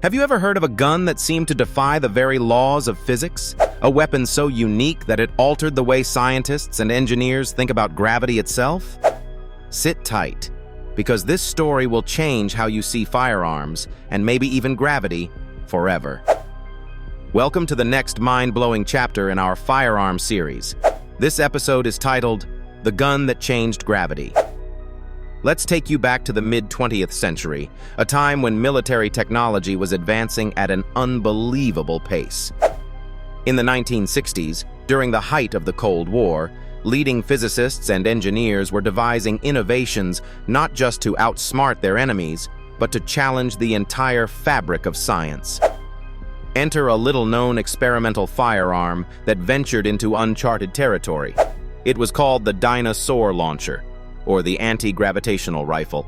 Have you ever heard of a gun that seemed to defy the very laws of physics? A weapon so unique that it altered the way scientists and engineers think about gravity itself? Sit tight, because this story will change how you see firearms, and maybe even gravity, forever. Welcome to the next mind-blowing chapter in our firearm series. This episode is titled, The Gun That Changed Gravity. Let's take you back to the mid-20th century, a time when military technology was advancing at an unbelievable pace. In the 1960s, during the height of the Cold War, leading physicists and engineers were devising innovations not just to outsmart their enemies, but to challenge the entire fabric of science. Enter a little-known experimental firearm that ventured into uncharted territory. It was called the dinosaur launcher, or the anti-gravitational rifle,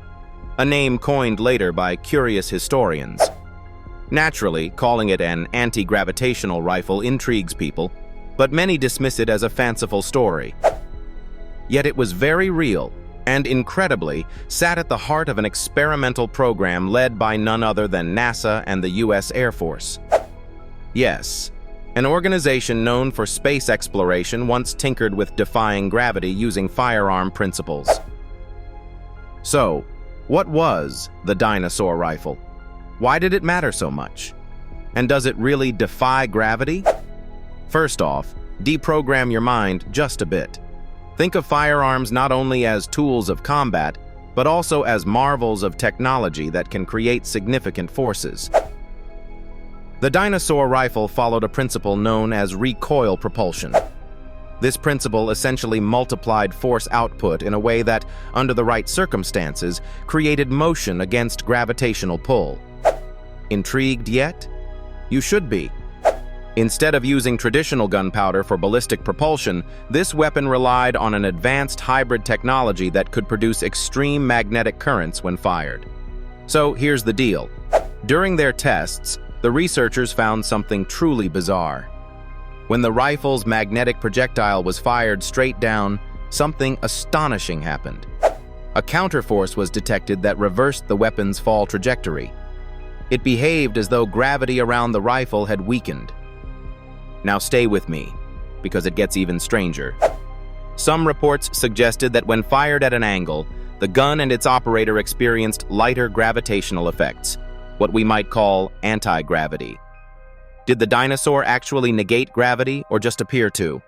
a name coined later by curious historians. Naturally, calling it an anti-gravitational rifle intrigues people, but many dismiss it as a fanciful story. Yet it was very real, and incredibly, sat at the heart of an experimental program led by none other than NASA and the U.S. Air Force. Yes, an organization known for space exploration once tinkered with defying gravity using firearm principles. So, what was the dinosaur rifle? Why did it matter so much? And does it really defy gravity? First off, deprogram your mind just a bit. Think of firearms not only as tools of combat, but also as marvels of technology that can create significant forces. The dinosaur rifle followed a principle known as recoil propulsion. This principle essentially multiplied force output in a way that, under the right circumstances, created motion against gravitational pull. Intrigued yet? You should be. Instead of using traditional gunpowder for ballistic propulsion, this weapon relied on an advanced hybrid technology that could produce extreme magnetic currents when fired. So here's the deal. During their tests, the researchers found something truly bizarre. When the rifle's magnetic projectile was fired straight down, something astonishing happened. A counterforce was detected that reversed the weapon's fall trajectory. It behaved as though gravity around the rifle had weakened. Now stay with me, because it gets even stranger. Some reports suggested that when fired at an angle, the gun and its operator experienced lighter gravitational effects, what we might call anti-gravity. Did the dinosaur actually negate gravity or just appear to?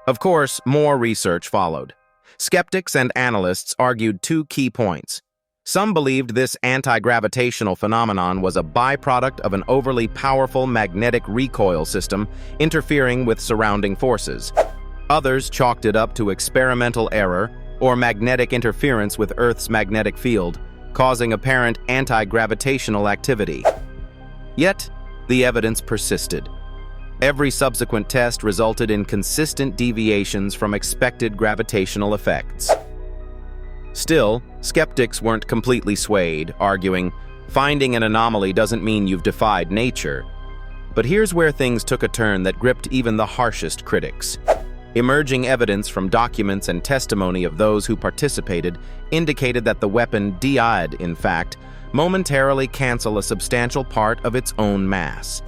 Of course, more research followed. Skeptics and analysts argued two key points. Some believed this anti-gravitational phenomenon was a byproduct of an overly powerful magnetic recoil system interfering with surrounding forces. Others chalked it up to experimental error or magnetic interference with Earth's magnetic field, causing apparent anti-gravitational activity. Yet, the evidence persisted. Every subsequent test resulted in consistent deviations from expected gravitational effects. Still, skeptics weren't completely swayed, arguing, finding an anomaly doesn't mean you've defied nature. But here's where things took a turn that gripped even the harshest critics. Emerging evidence from documents and testimony of those who participated indicated that the weapon did, in fact, momentarily cancel a substantial part of its own mass.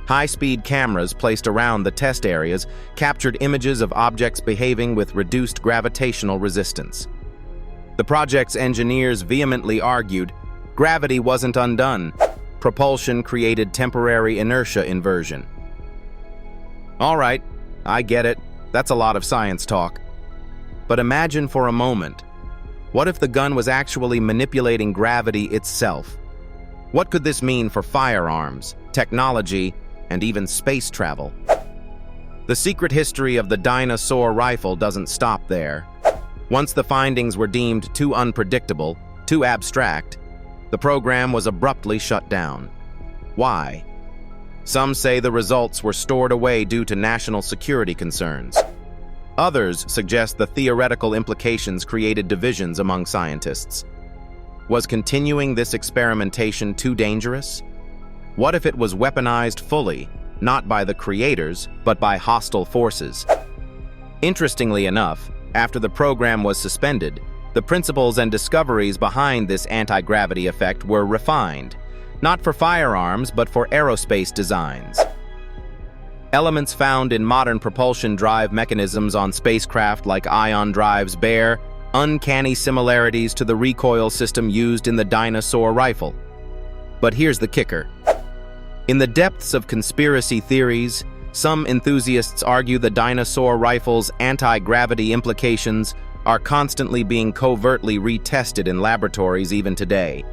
High-speed cameras placed around the test areas captured images of objects behaving with reduced gravitational resistance. The project's engineers vehemently argued, gravity wasn't undone. Propulsion created temporary inertia inversion. All right, I get it. That's a lot of science talk. But imagine for a moment, what if the gun was actually manipulating gravity itself? What could this mean for firearms, technology, and even space travel? The secret history of the dinosaur rifle doesn't stop there. Once the findings were deemed too unpredictable, too abstract, the program was abruptly shut down. Why? Some say the results were stored away due to national security concerns. Others suggest the theoretical implications created divisions among scientists. Was continuing this experimentation too dangerous? What if it was weaponized fully, not by the creators, but by hostile forces? Interestingly enough, after the program was suspended, the principles and discoveries behind this anti-gravity effect were refined. not for firearms, but for aerospace designs. Elements found in modern propulsion drive mechanisms on spacecraft like ion drives bear uncanny similarities to the recoil system used in the dinosaur rifle. But here's the kicker. In the depths of conspiracy theories, some enthusiasts argue the dinosaur rifle's anti-gravity implications are constantly being covertly retested in laboratories even today.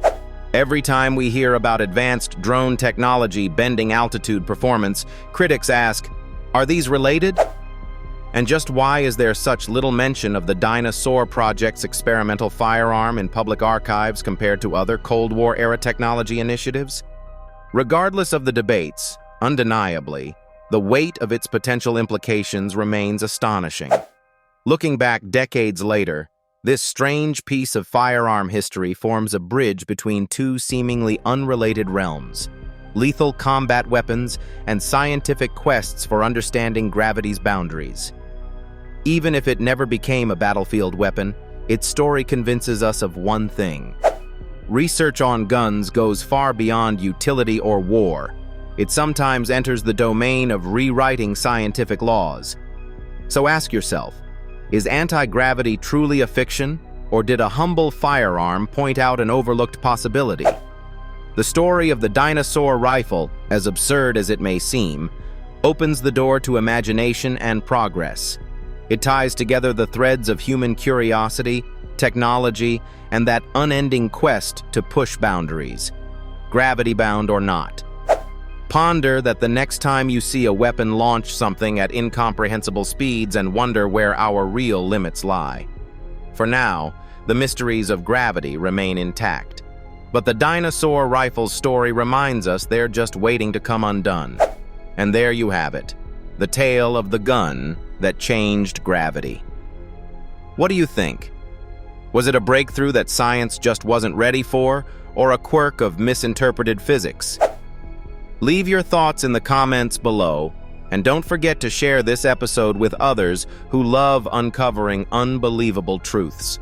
Every time we hear about advanced drone technology bending altitude performance, critics ask, are these related? And just why is there such little mention of the Dinosaur Project's experimental firearm in public archives compared to other Cold War-era technology initiatives? Regardless of the debates, undeniably, the weight of its potential implications remains astonishing. Looking back decades later, this strange piece of firearm history forms a bridge between two seemingly unrelated realms: lethal combat weapons and scientific quests for understanding gravity's boundaries. Even if it never became a battlefield weapon, its story convinces us of one thing. Research on guns goes far beyond utility or war. It sometimes enters the domain of rewriting scientific laws. So ask yourself, is anti-gravity truly a fiction, or did a humble firearm point out an overlooked possibility? The story of the dinosaur rifle, as absurd as it may seem, opens the door to imagination and progress. It ties together the threads of human curiosity, technology, and that unending quest to push boundaries, gravity-bound or not. Ponder that the next time you see a weapon launch something at incomprehensible speeds and wonder where our real limits lie. For now, the mysteries of gravity remain intact. But the dinosaur rifle's story reminds us they're just waiting to come undone. And there you have it, the tale of the gun that changed gravity. What do you think? Was it a breakthrough that science just wasn't ready for, or a quirk of misinterpreted physics? Leave your thoughts in the comments below, and don't forget to share this episode with others who love uncovering unbelievable truths.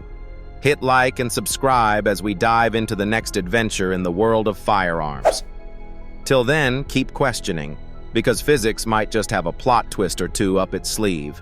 Hit like and subscribe as we dive into the next adventure in the world of firearms. Till then, keep questioning, because physics might just have a plot twist or two up its sleeve.